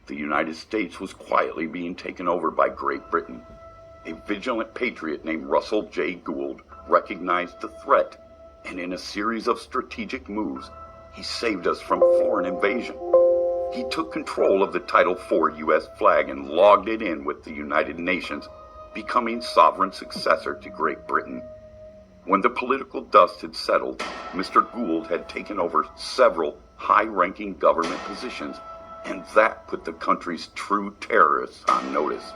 the United States was quietly being taken over by Great Britain. A vigilant patriot named Russell J. Gould recognized the threat, and in a series of strategic moves, he saved us from foreign invasion. He took control of the Title IV U.S. flag and logged it in with the United Nations, becoming sovereign successor to Great Britain. When the political dust had settled, Mr. Gould had taken over several high-ranking government positions, and that put the country's true terrorists on notice.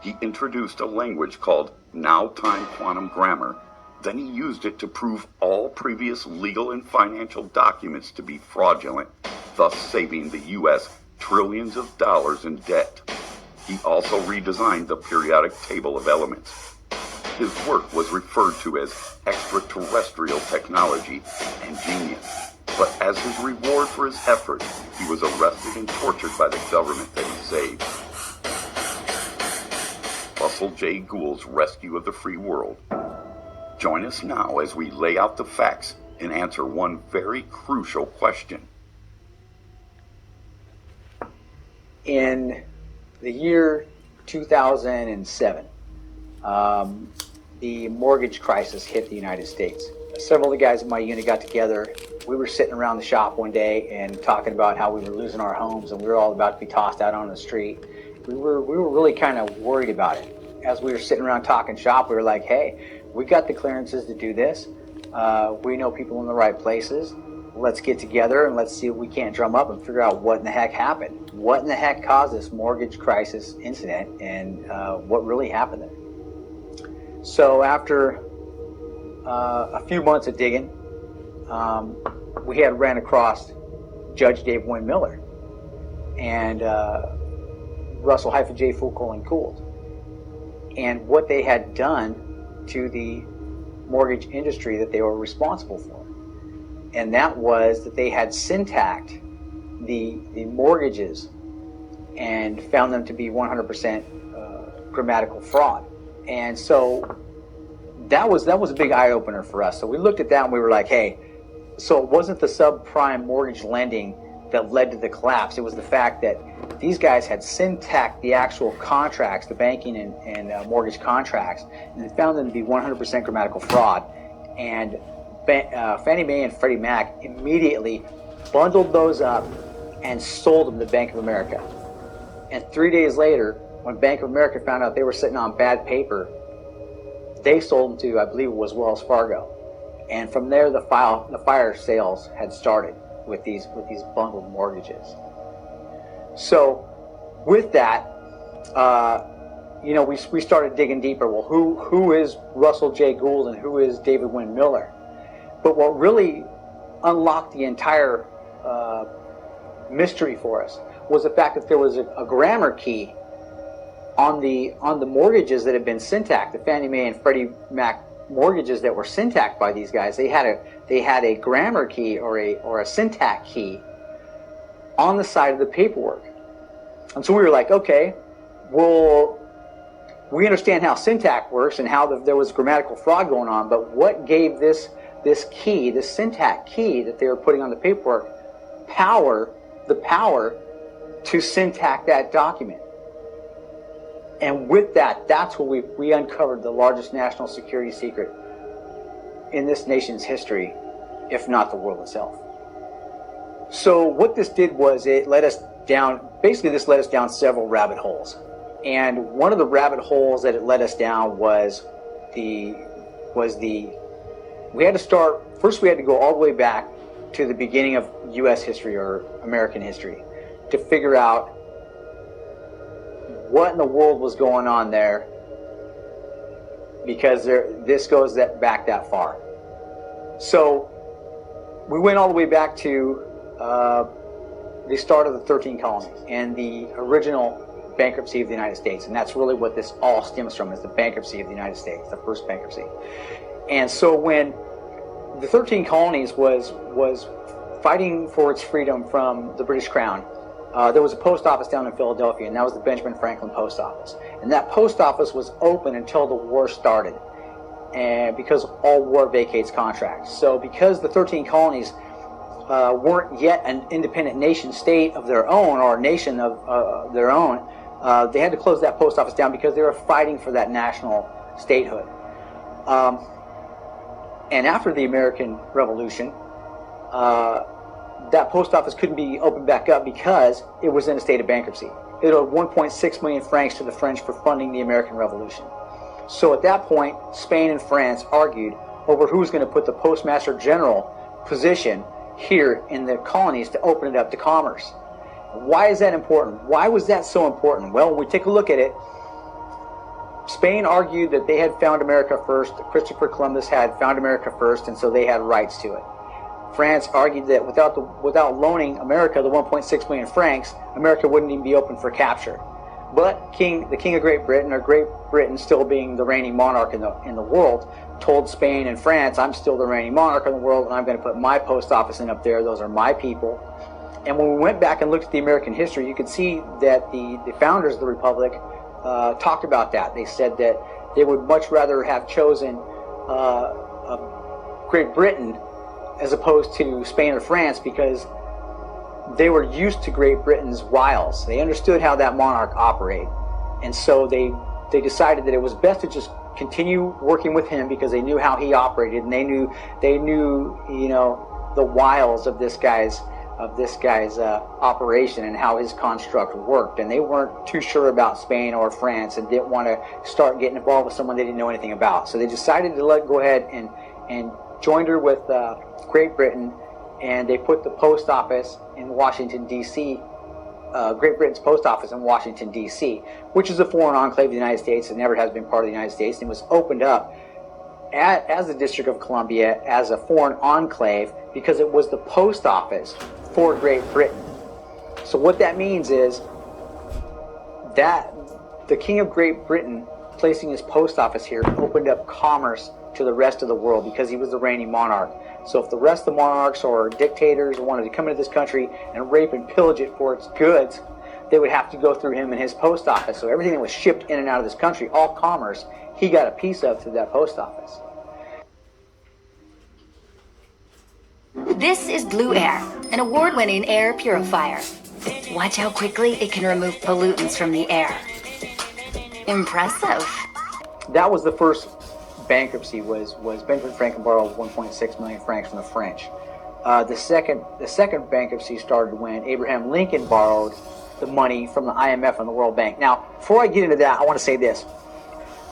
He introduced a language called now-time quantum grammar. Then he used it to prove all previous legal and financial documents to be fraudulent, thus saving the U.S. trillions of dollars in debt. He also redesigned the periodic table of elements. His work was referred to as extraterrestrial technology and genius. But as his reward for his efforts, he was arrested and tortured by the government that he saved. Russell J. Gould's rescue of the free world. Join us now as we lay out the facts and answer one very crucial question. In the year 2007, the mortgage crisis hit the United States. Several of the guys in my unit got together. We were sitting around the shop one day and talking about how we were losing our homes and we were all about to be tossed out on the street. We were really kind of worried about it. As we were sitting around talking shop, we were like, hey, we got the clearances to do this. We know people in the right places. Let's get together and let's see if we can't drum up and figure out what in the heck happened. What in the heck caused this mortgage crisis incident and what really happened there. So after a few months of digging, we had ran across Judge David Wynn Miller and Russell J. Gould, and what they had done to the mortgage industry that they were responsible for. And that was that they had syntaxed the mortgages and found them to be 100% grammatical fraud. And so that was a big eye-opener for us. So we looked at that and we were like, hey, so it wasn't the subprime mortgage lending that led to the collapse. It was the fact that these guys had syntaxed the actual contracts, the banking and mortgage contracts, and they found them to be 100% grammatical fraud. And Fannie Mae and Freddie Mac immediately bundled those up and sold them to Bank of America. And 3 days later, when Bank of America found out they were sitting on bad paper, they sold them to, I believe it was Wells Fargo. And from there, the fire sales had started with these bundled mortgages. So with that, we started digging deeper. Well, who is Russell J. Gould and who is David Wynn Miller? But what really unlocked the entire mystery for us was the fact that there was a grammar key on the mortgages that had been syntaxed, the Fannie Mae and Freddie Mac mortgages that were syntaxed by these guys. They had a grammar key or a syntax key on the side of the paperwork. And so we were like, okay, well, we understand how syntax works and how there was grammatical fraud going on, but what gave this key, this syntax key that they were putting on the paperwork, the power to syntax that document? And with that, that's where we uncovered the largest national security secret in this nation's history, if not the world itself. So what this did was it led us down, basically this led us down several rabbit holes. And one of the rabbit holes that it led us down was we had to start, first we had to go all the way back to the beginning of U.S. history or American history to figure out what in the world was going on there, because this goes back that far. So we went all the way back to the start of the 13 colonies and the original bankruptcy of the United States, and that's really what this all stems from, is the bankruptcy of the United States, the first bankruptcy. And so when the 13 colonies was fighting for its freedom from the British Crown, there was a post office down in Philadelphia, and that was the Benjamin Franklin Post Office. And that post office was open until the war started, and because all war vacates contracts. So because the 13 colonies weren't yet an independent nation state of their own, or a nation of their own, they had to close that post office down because they were fighting for that national statehood. And after the American Revolution, that post office couldn't be opened back up because it was in a state of bankruptcy. It owed 1.6 million francs to the French for funding the American Revolution. So at that point, Spain and France argued over who was going to put the postmaster general position here in the colonies to open it up to commerce. Why is that important? Why was that so important? Well, when we take a look at it, Spain argued that they had found America first, that Christopher Columbus had found America first, and so they had rights to it. France argued that without loaning America the 1.6 million francs, America wouldn't even be open for capture. But the King of Great Britain, or Great Britain still being the reigning monarch in the world, told Spain and France, I'm still the reigning monarch in the world, and I'm going to put my post office in up there. Those are my people. And when we went back and looked at the American history, you could see that the founders of the Republic talked about that. They said that they would much rather have chosen Great Britain as opposed to Spain or France, because they were used to Great Britain's wiles. They understood how that monarch operated. And so they decided that it was best to just continue working with him because they knew how he operated, and they knew the wiles of this guy's operation and how his construct worked. And they weren't too sure about Spain or France and didn't want to start getting involved with someone they didn't know anything about. So they decided to go ahead and joined her with Great Britain, and they put the post office in Washington, D.C., Great Britain's post office in Washington, D.C., which is a foreign enclave of the United States. It never has been part of the United States, and it was opened up as the District of Columbia as a foreign enclave because it was the post office for Great Britain. So what that means is that the King of Great Britain placing his post office here opened up commerce to the rest of the world because he was the reigning monarch. So if the rest of the monarchs or dictators wanted to come into this country and rape and pillage it for its goods, they would have to go through him and his post office. So everything that was shipped in and out of this country, all commerce, he got a piece of through that post office. This is Blue Air, an award-winning air purifier. Watch how quickly it can remove pollutants from the air. Impressive. That was the first bankruptcy, was Benjamin Franklin borrowed 1.6 million francs from the French. The second bankruptcy started when Abraham Lincoln borrowed the money from the IMF and the World Bank. Now, before I get into that, I want to say this.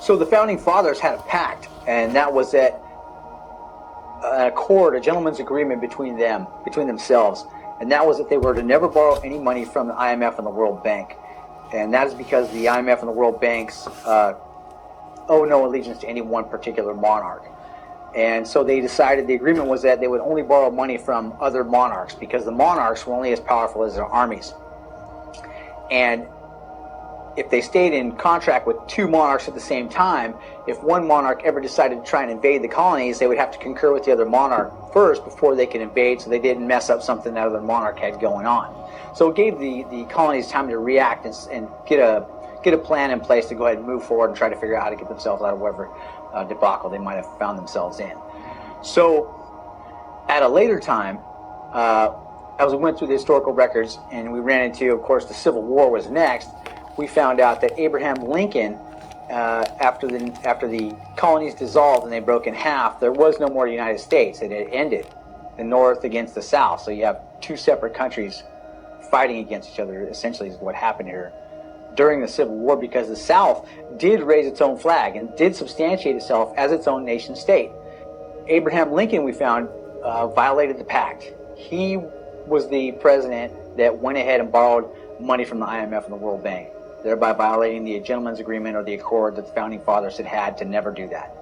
So the founding fathers had a pact, and that was that an accord, a gentleman's agreement between themselves, and that was that they were to never borrow any money from the IMF and the World Bank. And that is because the IMF and the World Banks owe no allegiance to any one particular monarch. And so they decided, the agreement was that they would only borrow money from other monarchs because the monarchs were only as powerful as their armies. And if they stayed in contract with two monarchs at the same time, if one monarch ever decided to try and invade the colonies, they would have to concur with the other monarch first before they could invade, so they didn't mess up something that other monarch had going on. So it gave the colonies time to react and get a plan in place to go ahead and move forward and try to figure out how to get themselves out of whatever debacle they might have found themselves in. So at a later time, as we went through the historical records and we ran into, of course, the Civil War was next, we found out that Abraham Lincoln, after the colonies dissolved and they broke in half, there was no more United States. It had ended, the North against the South. So you have two separate countries fighting against each other, essentially, is what happened here during the Civil War, because the South did raise its own flag and did substantiate itself as its own nation state. Abraham Lincoln, we found, violated the pact. He was the president that went ahead and borrowed money from the IMF and the World Bank, thereby violating the gentleman's agreement or the accord that the founding fathers had to never do that.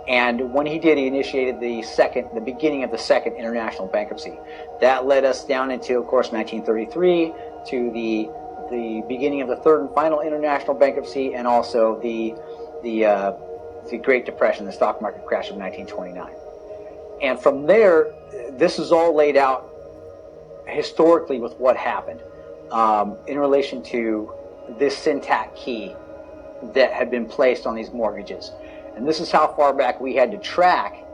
And when he did, he initiated the beginning of the second international bankruptcy. That led us down into, of course, 1933 to the beginning of the third and final international bankruptcy, and also the Great Depression, the stock market crash of 1929. And from there, this is all laid out historically with what happened in relation to this syntax key that had been placed on these mortgages. And this is how far back we had to track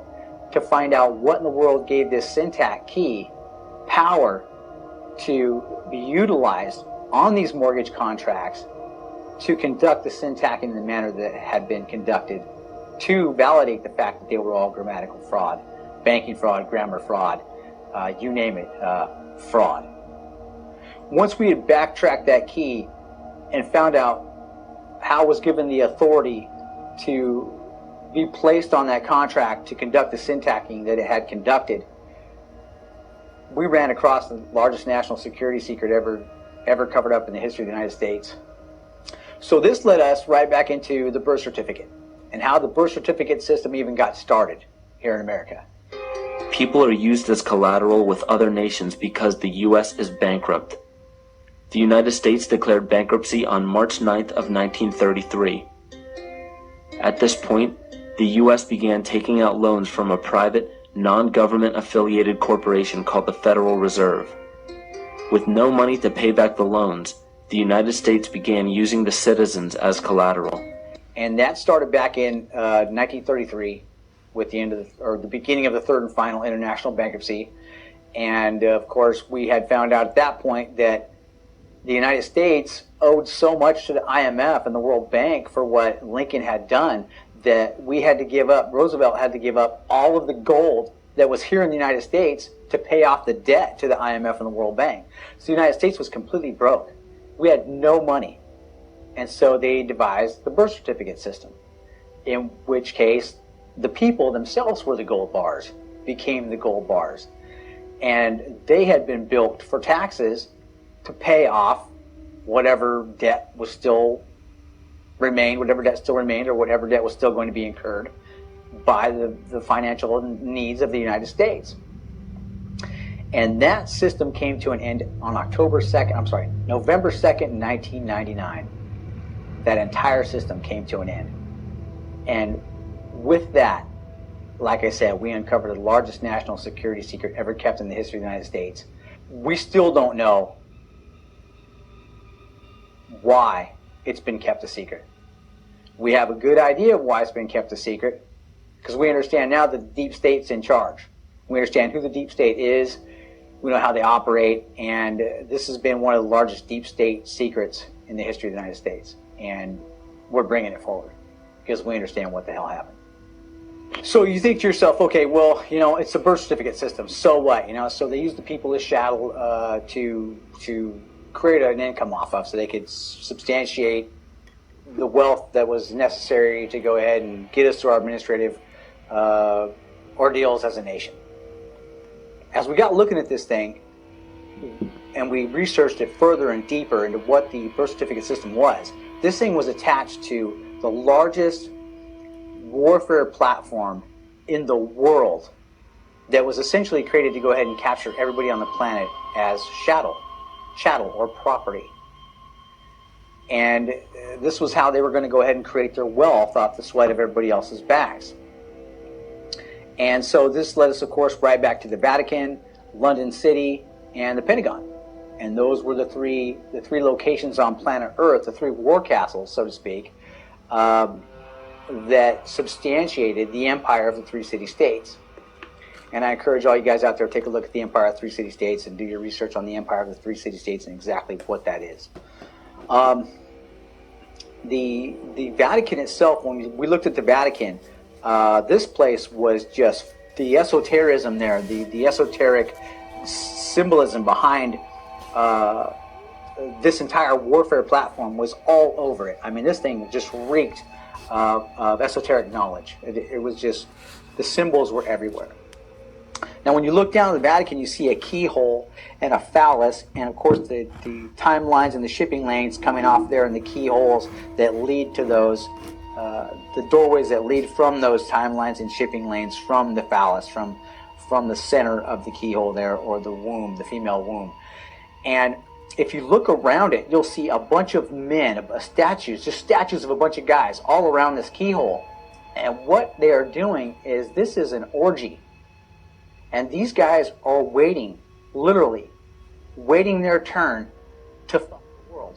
to find out what in the world gave this syntax key power to be utilized on these mortgage contracts to conduct the syntacking in the manner that had been conducted, to validate the fact that they were all grammatical fraud, banking fraud, grammar fraud, you name it, fraud. Once we had backtracked that key and found out how was given the authority to be placed on that contract to conduct the syntacking that it had conducted, we ran across the largest national security secret ever covered up in the history of the United States. So this led us right back into the birth certificate and how the birth certificate system even got started here in America. People are used as collateral with other nations because the U.S. is bankrupt. The United States declared bankruptcy on March 9th of 1933. At this point, the U.S. began taking out loans from a private, non-government affiliated corporation called the Federal Reserve. With no money to pay back the loans, the United States began using the citizens as collateral. And that started back in 1933 with the beginning of the third and final international bankruptcy. And of course, we had found out at that point that the United States owed so much to the IMF and the World Bank for what Lincoln had done that we had to give up, Roosevelt had to give up all of the gold that was here in the United States to pay off the debt to the IMF and the World Bank. So the United States was completely broke. We had no money. And so they devised the birth certificate system, in which case the people themselves were the gold bars, became the gold bars. And they had been built for taxes to pay off whatever debt was still remained, whatever debt still remained, or whatever debt was still going to be incurred by the financial needs of the United States. And that system came to an end on November 2nd, 1999. That entire system came to an end. And with that, like I said, we uncovered the largest national security secret ever kept in the history of the United States. We still don't know why it's been kept a secret. We have a good idea of why it's been kept a secret, because we understand now that the deep state's in charge. We understand who the deep state is, we know how they operate, and this has been one of the largest deep state secrets in the history of the United States. And we're bringing it forward because we understand what the hell happened. So you think to yourself, okay, well, it's a birth certificate system. So what? So they use the people as chattel to create an income off of, so they could substantiate the wealth that was necessary to go ahead and get us through our administrative ordeals as a nation. As we got looking at this thing, and we researched it further and deeper into what the birth certificate system was, this thing was attached to the largest warfare platform in the world that was essentially created to go ahead and capture everybody on the planet as chattel or property. And this was how they were going to go ahead and create their wealth off the sweat of everybody else's backs. And so this led us, of course, right back to the Vatican, London City, and the Pentagon. And those were the three locations on planet Earth, the three war castles, so to speak, that substantiated the empire of the three city-states. And I encourage all you guys out there to take a look at the empire of three city-states and do your research on the empire of the three city-states and exactly what that is. The Vatican itself, when we looked at the Vatican, this place was just the esotericism there, the esoteric symbolism behind this entire warfare platform was all over it. I mean, this thing just reeked of esoteric knowledge. It was just, the symbols were everywhere. Now, when you look down at the Vatican, you see a keyhole and a phallus, and of course the timelines and the shipping lanes coming off there, and the keyholes that lead to those, the doorways that lead from those timelines and shipping lanes from the phallus, from the center of the keyhole there, or the womb, the female womb. And if you look around it, you'll see a bunch of men, statues, just statues of a bunch of guys all around this keyhole. And what they are doing is, this is an orgy. And these guys are waiting, literally, waiting their turn to fuck the world.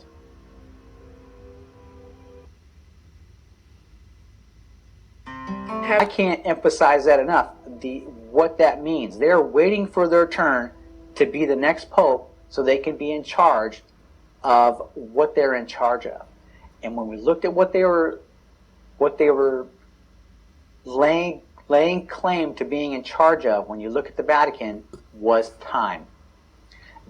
I can't emphasize that enough, what that means. They're waiting for their turn to be the next pope so they can be in charge of what they're in charge of. And when we looked at what they were laying claim to being in charge of, when you look at the Vatican, was time.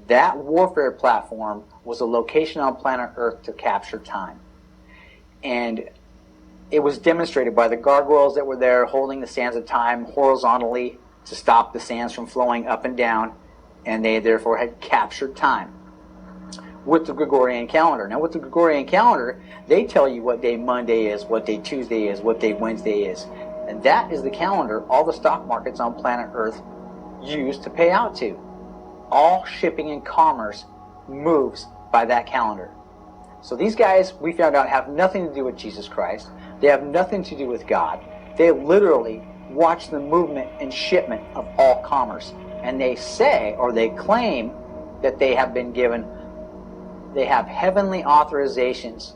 That warfare platform was a location on planet Earth to capture time. And it was demonstrated by the gargoyles that were there holding the sands of time horizontally to stop the sands from flowing up and down, and they therefore had captured time with the Gregorian calendar. Now, with the Gregorian calendar, they tell you what day Monday is, what day Tuesday is, what day Wednesday is. And that is the calendar all the stock markets on planet Earth use to pay out to. All shipping and commerce moves by that calendar. So these guys, we found out, have nothing to do with Jesus Christ. They have nothing to do with God. They literally watch the movement and shipment of all commerce. And they say, or they claim, that they have been given, they have heavenly authorizations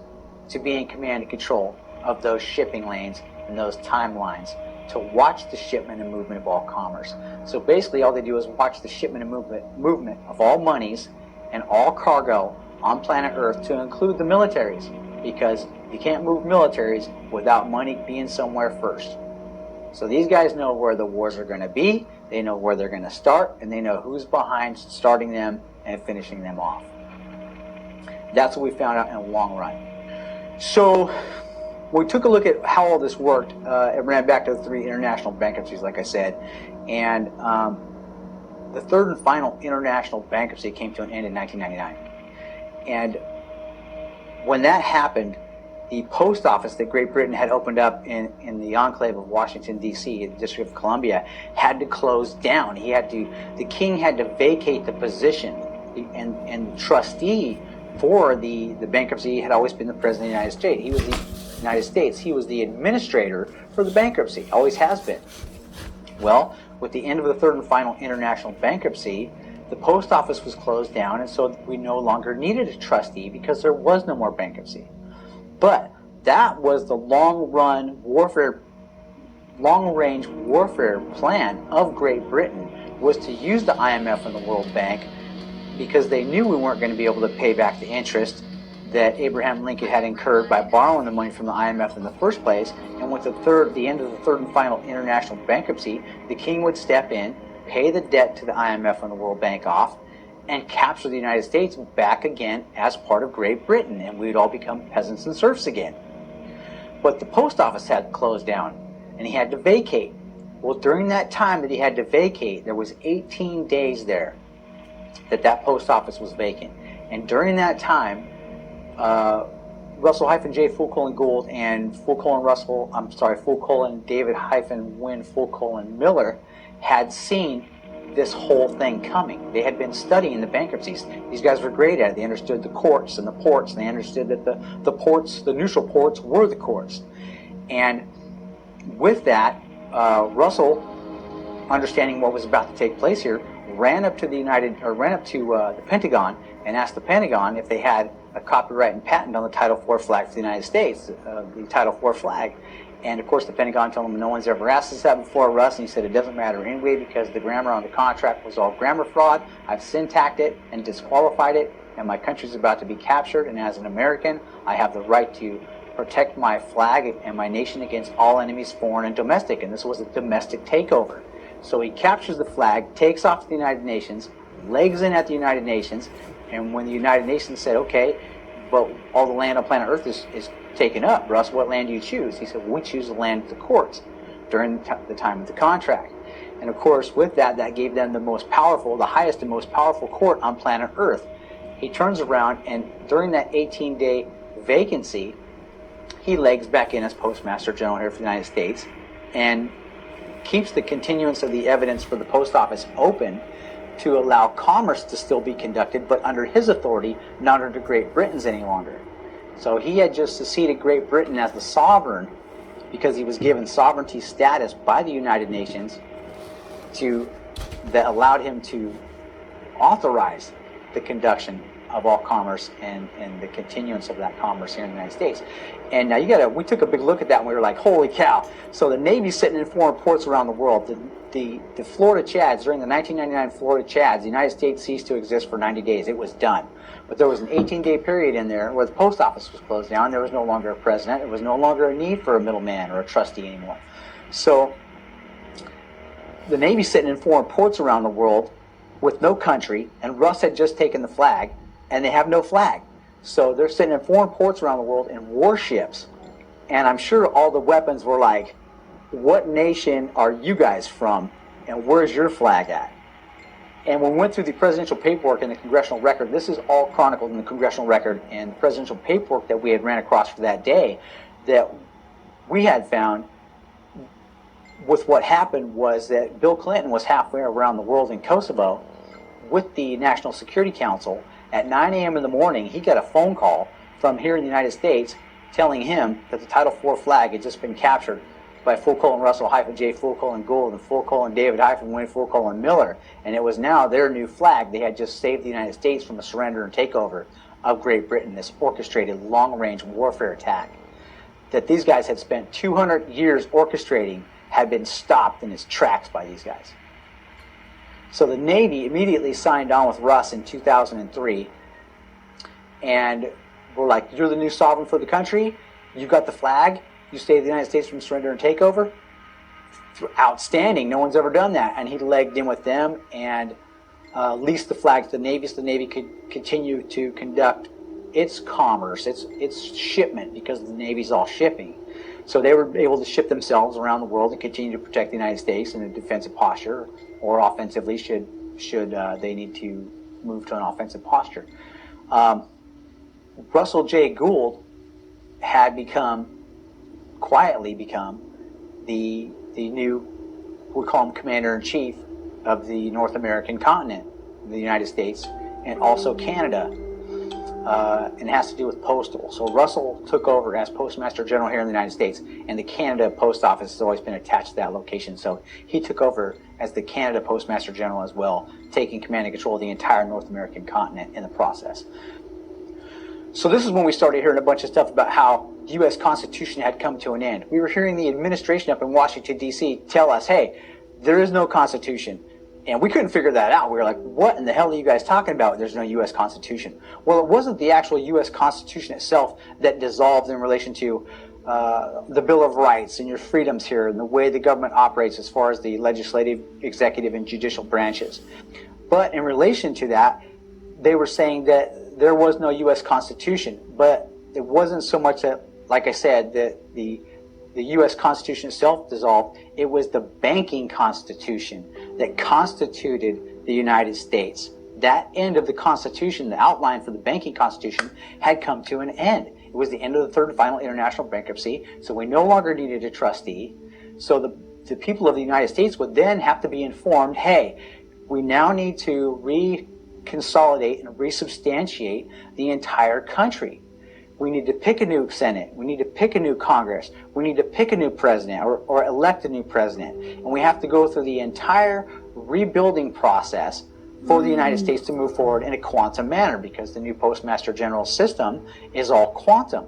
to be in command and control of those shipping lanes and those timelines, to watch the shipment and movement of all commerce. So basically all they do is watch the shipment and movement of all monies and all cargo on planet Earth, to include the militaries, because you can't move militaries without money being somewhere first. So these guys know where the wars are going to be, they know where they're going to start, and they know who's behind starting them and finishing them off. That's what we found out in the long run. So we took a look at how all this worked. It ran back to the 3 international bankruptcies, like I said, and the third and final international bankruptcy came to an end in 1999. And when that happened, the post office that Great Britain had opened up in the enclave of Washington, D.C., the District of Columbia, had to close down. The king had to vacate the position, and the trustee for the bankruptcy had always been the President of the United States. He was the administrator for the bankruptcy, always has been. Well, with the end of the third and final international bankruptcy, the post office was closed down, and so we no longer needed a trustee because there was no more bankruptcy. But that was the long-range warfare plan of Great Britain, was to use the IMF and the World Bank, because they knew we weren't going to be able to pay back the interest that Abraham Lincoln had incurred by borrowing the money from the IMF in the first place. And with the end of the third and final international bankruptcy, the king would step in, pay the debt to the IMF and the World Bank off, and capture the United States back again as part of Great Britain, and we'd all become peasants and serfs again. But the post office had closed down, and he had to vacate. Well, during that time that he had to vacate, there was 18 days there that post office was vacant. And during that time, Russell-J. Full-Gould and David-Wynne-Miller had seen this whole thing coming. They had been studying the bankruptcies. These guys were great at it. They understood the courts and the ports, and they understood that the ports, the neutral ports, were the courts. And with that, Russell, understanding what was about to take place here, ran up to the Pentagon and asked the Pentagon if they had a copyright and patent on the Title IV flag for the United States, the Title IV flag. And of course the Pentagon told him, no one's ever asked us that before, Russ, and he said it doesn't matter anyway because the grammar on the contract was all grammar fraud. I've syntaxed it and disqualified it, and my country's about to be captured, and as an American, I have the right to protect my flag and my nation against all enemies, foreign and domestic, and this was a domestic takeover. So he captures the flag, takes off to the United Nations, legs in at the United Nations, and when the United Nations said, okay, but all the land on planet Earth is taken up, Russ, what land do you choose? He said, well, we choose the land of the courts during the time of the contract. And of course, with that gave them the highest and most powerful court on planet Earth. He turns around, and during that 18-day vacancy, he legs back in as Postmaster General here for the United States and keeps the continuance of the evidence for the post office open to allow commerce to still be conducted, but under his authority, not under Great Britain's any longer. So he had just succeeded Great Britain as the sovereign because he was given sovereignty status by the United Nations that allowed him to authorize the conduction of all commerce and the continuance of that commerce here in the United States. And now we took a big look at that and we were like, holy cow. So the Navy's sitting in foreign ports around the world. The Florida Chads, during the 1999 Florida Chads, the United States ceased to exist for 90 days. It was done. But there was an 18-day period in there where the post office was closed down. There was no longer a president. There was no longer a need for a middleman or a trustee anymore. So the Navy's sitting in foreign ports around the world with no country, and Russ had just taken the flag, and they have no flag. So they're sitting in foreign ports around the world in warships, and I'm sure all the weapons were like, what nation are you guys from, and where's your flag at? And when we went through the presidential paperwork and the congressional record, this is all chronicled in the congressional record and the presidential paperwork that we had ran across for that day, that we had found with what happened was that Bill Clinton was halfway around the world in Kosovo with the National Security Council. At 9 a.m. in the morning, he got a phone call from here in the United States telling him that the Title IV flag had just been captured by Russell J. Gould and David Wynne Miller. And it was now their new flag. They had just saved the United States from a surrender and takeover of Great Britain, this orchestrated long-range warfare attack that these guys had spent 200 years orchestrating had been stopped in its tracks by these guys. So the Navy immediately signed on with Russ in 2003, and we're like, you're the new sovereign for the country, you got the flag, you saved the United States from surrender and takeover. Outstanding, no one's ever done that. And he legged in with them and leased the flag to the Navy so the Navy could continue to conduct its commerce, its shipment, because the Navy's all shipping. So they were able to ship themselves around the world and continue to protect the United States in a defensive posture, or offensively should they need to move to an offensive posture. Russell J. Gould had quietly become the new, we call him Commander-in-Chief of the North American continent, the United States, and also Canada. And it has to do with postal. So Russell took over as Postmaster General here in the United States, and the Canada Post Office has always been attached to that location. So he took over as the Canada Postmaster General as well, taking command and control of the entire North American continent in the process. So this is when we started hearing a bunch of stuff about how the U.S. Constitution had come to an end. We were hearing the administration up in Washington, D.C. tell us, hey, there is no Constitution. And we couldn't figure that out. We were like, what in the hell are you guys talking about? There's no U.S. Constitution. Well, it wasn't the actual U.S. Constitution itself that dissolved in relation to the Bill of Rights and your freedoms here and the way the government operates as far as the legislative, executive, and judicial branches. But in relation to that, they were saying that there was no U.S. Constitution. But it wasn't so much that, like I said, that the U.S. Constitution itself dissolved. It was the banking constitution that constituted the United States. That end of the Constitution, the outline for the banking constitution, had come to an end. It was the end of the third and final international bankruptcy, so we no longer needed a trustee. So the people of the United States would then have to be informed, hey, we now need to reconsolidate and resubstantiate the entire country. We need to pick a new Senate. We need to pick a new Congress. We need to pick a new president or elect a new president. And we have to go through the entire rebuilding process for the United States to move forward in a quantum manner, because the new Postmaster General system is all quantum.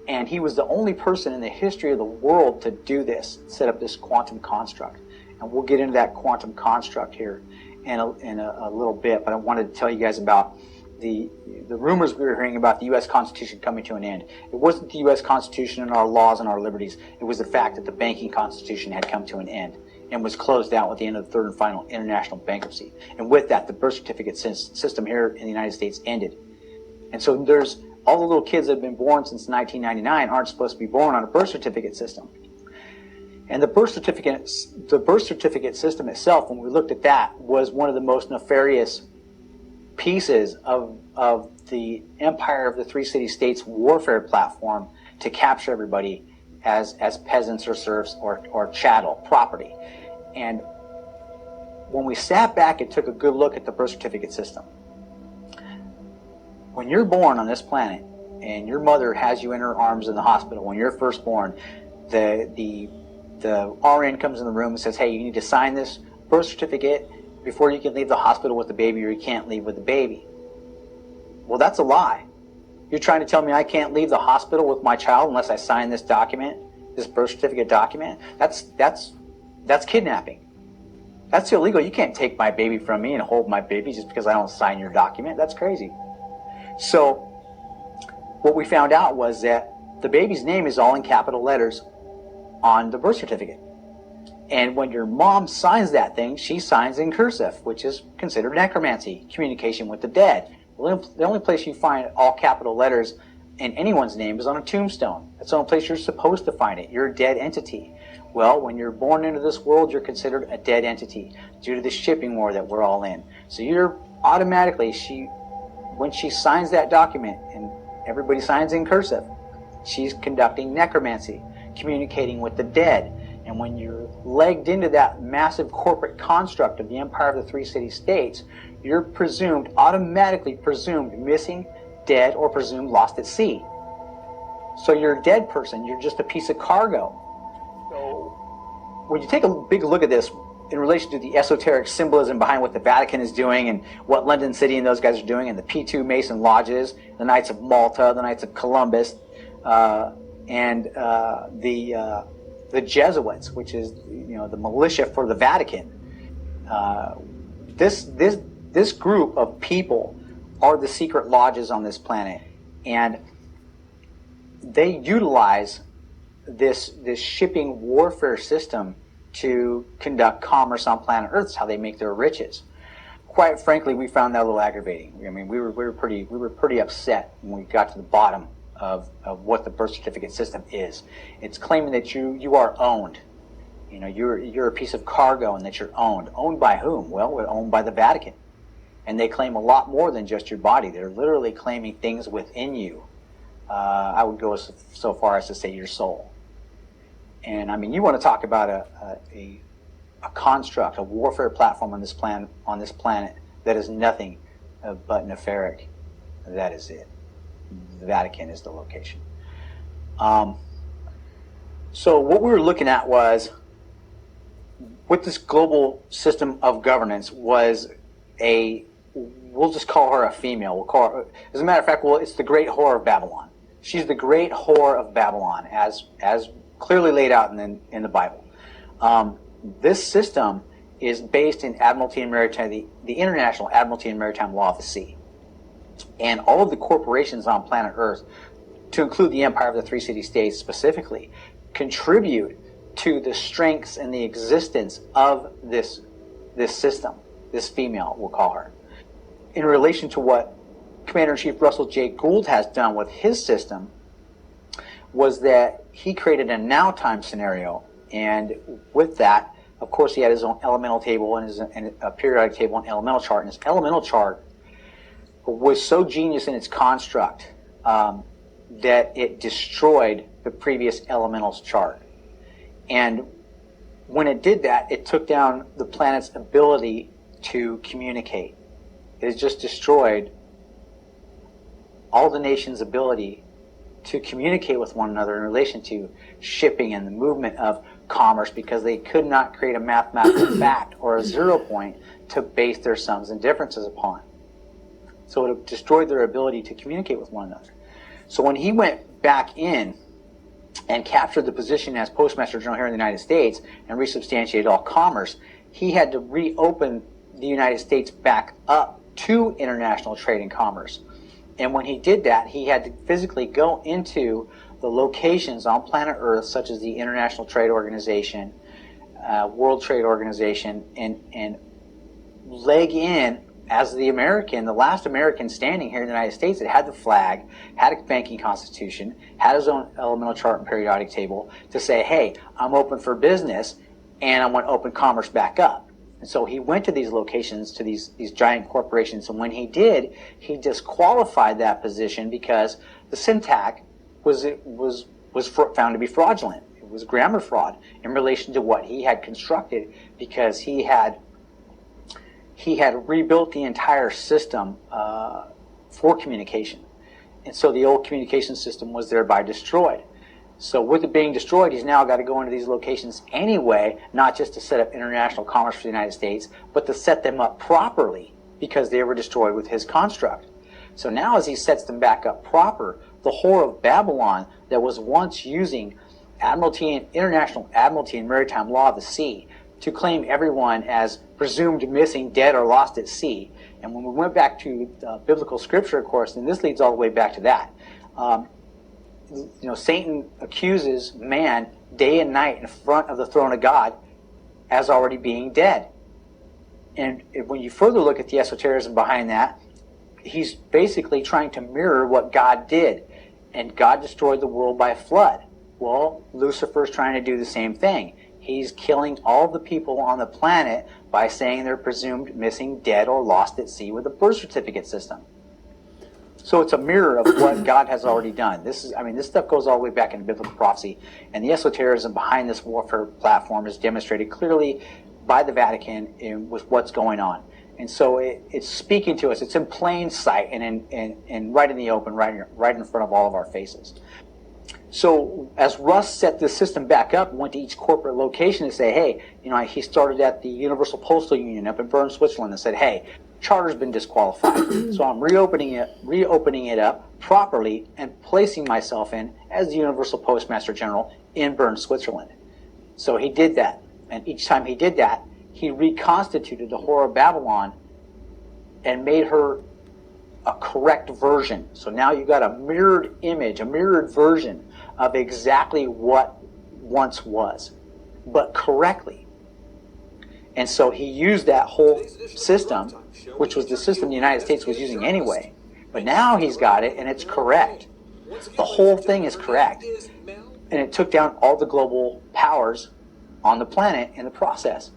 And he was the only person in the history of the world to do this, set up this quantum construct. And we'll get into that quantum construct here in a little bit, but I wanted to tell you guys about the rumors we were hearing about the U.S. Constitution coming to an end. It wasn't the U.S. Constitution and our laws and our liberties. It was the fact that the banking constitution had come to an end and was closed out with the end of the third and final international bankruptcy. And with that, the birth certificate system here in the United States ended. And so there's all the little kids that have been born since 1999 aren't supposed to be born on a birth certificate system. And the birth certificate system itself, when we looked at that, was one of the most nefarious pieces of the empire of the three city-states warfare platform to capture everybody as peasants or serfs or chattel property. And when we sat back and took a good look at the birth certificate system, when you're born on this planet and your mother has you in her arms in the hospital when you're first born, the RN comes in the room and says, hey, you need to sign this birth certificate before you can leave the hospital with the baby, or you can't leave with the baby. Well, that's a lie. You're trying to tell me I can't leave the hospital with my child unless I sign this document, this birth certificate document? That's kidnapping. That's illegal. You can't take my baby from me and hold my baby just because I don't sign your document. That's crazy. So what we found out was that the baby's name is all in capital letters on the birth certificate. And when your mom signs that thing, she signs in cursive, which is considered necromancy, communication with the dead. The only place you find all capital letters in anyone's name is on a tombstone. That's the only place you're supposed to find it. You're a dead entity. Well, when you're born into this world, you're considered a dead entity due to the shipping war that we're all in. So you're automatically, when she signs that document, and everybody signs in cursive, she's conducting necromancy, communicating with the dead. And when you're legged into that massive corporate construct of the Empire of the Three City-States, you're automatically presumed missing, dead, or presumed lost at sea. So you're a dead person. You're just a piece of cargo. So when you take a big look at this in relation to the esoteric symbolism behind what the Vatican is doing and what London City and those guys are doing, and the P2 Mason lodges, the Knights of Malta, the Knights of Columbus, and the Jesuits, which is the militia for the Vatican. This group of people are the secret lodges on this planet, and they utilize this shipping warfare system to conduct commerce on planet Earth. It's how they make their riches. Quite frankly, we found that a little aggravating. I mean, we were pretty upset when we got to the bottom of what the birth certificate system is. It's claiming that you are owned. You're a piece of cargo and that you're owned. Owned by whom? Well, we're owned by the Vatican. And they claim a lot more than just your body. They're literally claiming things within you. I would go so far as to say your soul. And I mean, you want to talk about a construct, a warfare platform on this planet that is nothing but nefaric. That is it. The Vatican is the location. So what we were looking at was, with this global system of governance, was we'll just call her a female. We'll call her, as a matter of fact, it's the Great Whore of Babylon. She's the Great Whore of Babylon, as clearly laid out in the Bible. This system is based in Admiralty and Maritime, the International Admiralty and Maritime Law of the Sea. And all of the corporations on planet Earth, to include the Empire of the Three City-States specifically, contribute to the strengths and the existence of this system, this female, we'll call her. In relation to what Commander-in-Chief Russell J. Gould has done with his system, was that he created a now time scenario, and with that, of course, he had his own elemental table and a periodic table and elemental chart, and his elemental chart was so genius in its construct that it destroyed the previous elementals chart. And when it did that, it took down the planet's ability to communicate. It has just destroyed all the nations' ability to communicate with one another in relation to shipping and the movement of commerce, because they could not create a mathematical fact or a 0 point to base their sums and differences upon. So it destroyed their ability to communicate with one another. So when he went back in and captured the position as Postmaster General here in the United States and resubstantiated all commerce, he had to reopen the United States back up to international trade and commerce. And when he did that, he had to physically go into the locations on planet Earth, such as the International Trade Organization, World Trade Organization, and leg in as the American, the last American standing here in the United States that had the flag, had a banking constitution, had his own elemental chart and periodic table, to say, hey, I'm open for business and I want to open commerce back up. And so he went to these locations, to these giant corporations, and when he did, he disqualified that position because the syntax was found to be fraudulent. It was grammar fraud in relation to what he had constructed, because he had rebuilt the entire system for communication. And so the old communication system was thereby destroyed. So with it being destroyed, he's now got to go into these locations anyway, not just to set up international commerce for the United States, but to set them up properly, because they were destroyed with his construct. So now as he sets them back up proper, the whore of Babylon that was once using Admiralty and International Admiralty and Maritime Law of the Sea to claim everyone as presumed missing, dead, or lost at sea. And when we went back to biblical scripture, of course, and this leads all the way back to that, Satan accuses man day and night in front of the throne of God as already being dead. And when you further look at the esotericism behind that, he's basically trying to mirror what God did. And God destroyed the world by a flood. Well, Lucifer's trying to do the same thing. He's killing all the people on the planet by saying they're presumed missing, dead, or lost at sea with a birth certificate system. So it's a mirror of what God has already done. This stuff goes all the way back into biblical prophecy, and the esotericism behind this warfare platform is demonstrated clearly by the Vatican with what's going on. And so it's speaking to us. It's in plain sight and right in the open, right in front of all of our faces. So as Russ set this system back up and went to each corporate location to say, hey, he started at the Universal Postal Union up in Bern, Switzerland, and said, hey, charter's been disqualified. So I'm reopening it up properly and placing myself in as the Universal Postmaster General in Bern, Switzerland. So he did that. And each time he did that, he reconstituted the whore of Babylon and made her a correct version. So now you've got a mirrored image, a mirrored version of exactly what once was, but correctly. And so he used that whole system, which was the system the United States was using anyway. But now he's got it, and it's correct. The whole thing is correct. And it took down all the global powers on the planet in the process,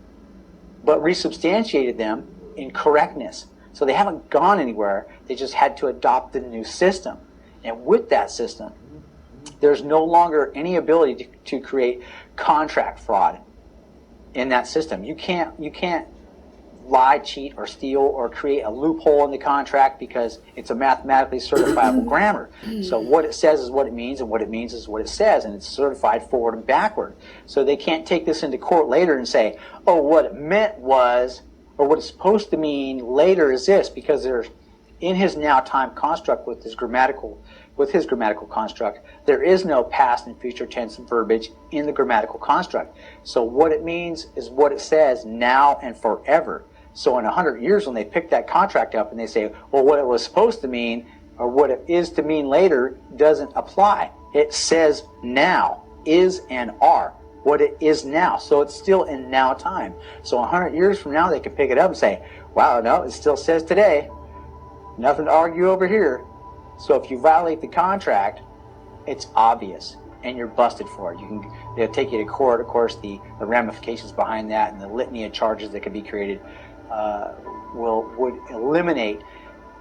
but resubstantiated them in correctness. So they haven't gone anywhere. They just had to adopt the new system. And with that system, there's no longer any ability to create contract fraud in that system. You can't lie, cheat, or steal, or create a loophole in the contract because it's a mathematically certifiable grammar. So what it says is what it means, and what it means is what it says, and it's certified forward and backward. So they can't take this into court later and say, oh, what it meant was, or what it's supposed to mean later is this, because there's, in his now time construct with his grammatical construct, there is no past and future tense verbiage in the grammatical construct. So what it means is what it says now and forever. So in 100 years when they pick that contract up and they say, well, what it was supposed to mean or what it is to mean later doesn't apply. It says now, is and are, what it is now. So it's still in now time. So 100 years from now they can pick it up and say, wow, no, it still says today. Nothing to argue over here. So if you violate the contract, it's obvious, and you're busted for it. They'll take you to court. Of course, the ramifications behind that and the litany of charges that could be created would eliminate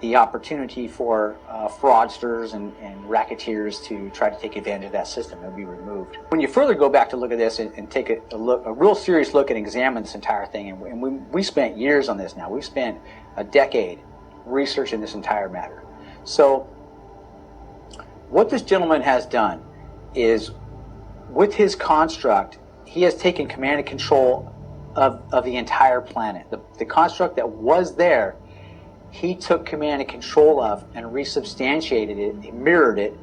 the opportunity for fraudsters and racketeers to try to take advantage of that system. It'll be removed. When you further go back to look at this and take a real serious look and examine this entire thing, and we spent years on this now. We've spent a decade researching this entire matter. So what this gentleman has done is, with his construct, he has taken command and control of the entire planet. The construct that was there, he took command and control of and resubstantiated it, he mirrored it,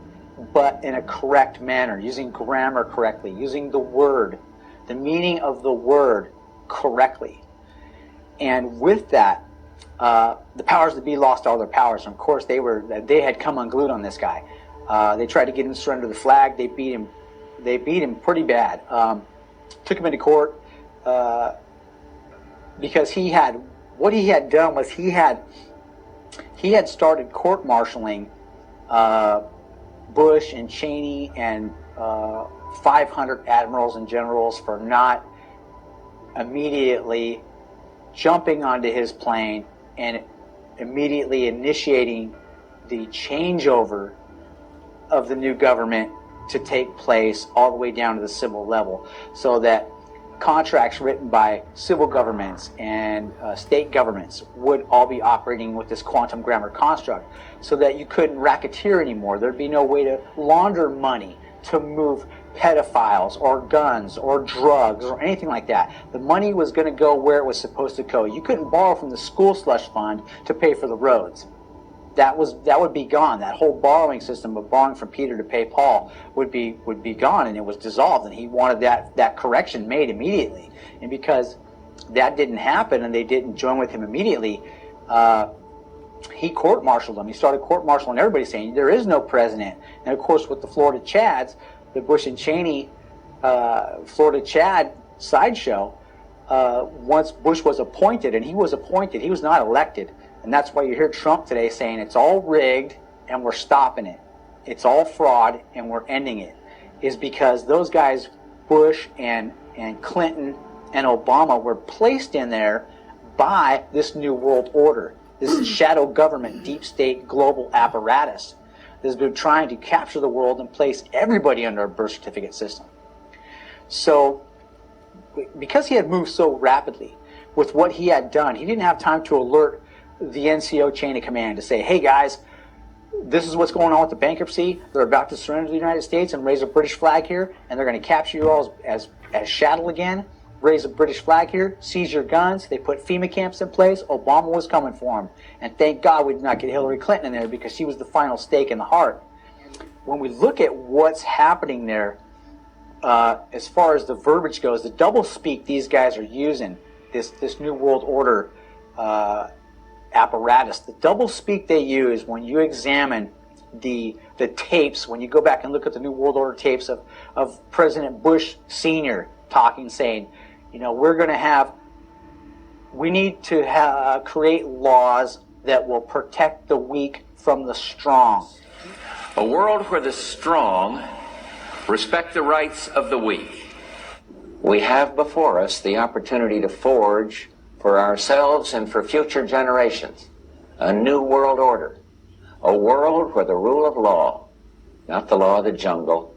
but in a correct manner, using grammar correctly, using the word, the meaning of the word correctly. And with that, the powers that be lost all their powers. And of course, they had come unglued on this guy. They tried to get him to surrender the flag. They beat him pretty bad. Took him into court because what he had done was he had started court-martialing Bush and Cheney and 500 admirals and generals for not immediately jumping onto his plane and immediately initiating the changeover of the new government to take place all the way down to the civil level, so that contracts written by civil governments and state governments would all be operating with this quantum grammar construct, so that you couldn't racketeer anymore. There'd be no way to launder money to move pedophiles or guns or drugs or anything like that. The money was going to go where it was supposed to go. You couldn't borrow from the school slush fund to pay for the roads. that would be gone. That whole borrowing system of borrowing from Peter to pay Paul would be gone, and it was dissolved. And he wanted that correction made immediately. And because that didn't happen, and they didn't join with him immediately, he court-martialed them. He started court-martialing everybody, saying there is no president. And of course, with the Florida Chads, the Bush and Cheney Florida Chad sideshow, once Bush was appointed, and he was appointed, he was not elected. And that's why you hear Trump today saying it's all rigged and we're stopping it. It's all fraud and we're ending it. Is because those guys, Bush and Clinton and Obama, were placed in there by this New World Order, this shadow government, deep state, global apparatus that has been trying to capture the world and place everybody under a birth certificate system. So, because he had moved so rapidly with what he had done, he didn't have time to alert the NCO chain of command to say, hey guys, this is what's going on with the bankruptcy. They're about to surrender to the United States and raise a British flag here, and they're going to capture you all as chattel again, raise a British flag here, seize your guns. They put FEMA camps in place. Obama was coming for him. And thank God we did not get Hillary Clinton in there, because she was the final stake in the heart. When we look at what's happening there, as far as the verbiage goes, the doublespeak these guys are using, this New World Order apparatus, the doublespeak they use, when you examine the tapes, when you go back and look at the New World Order tapes of President Bush Sr. talking, saying, you know, we need to create laws that will protect the weak from the strong. A world where the strong respect the rights of the weak. We have before us the opportunity to forge for ourselves and for future generations a new world order, a world where the rule of law, not the law of the jungle,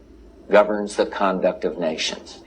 governs the conduct of nations.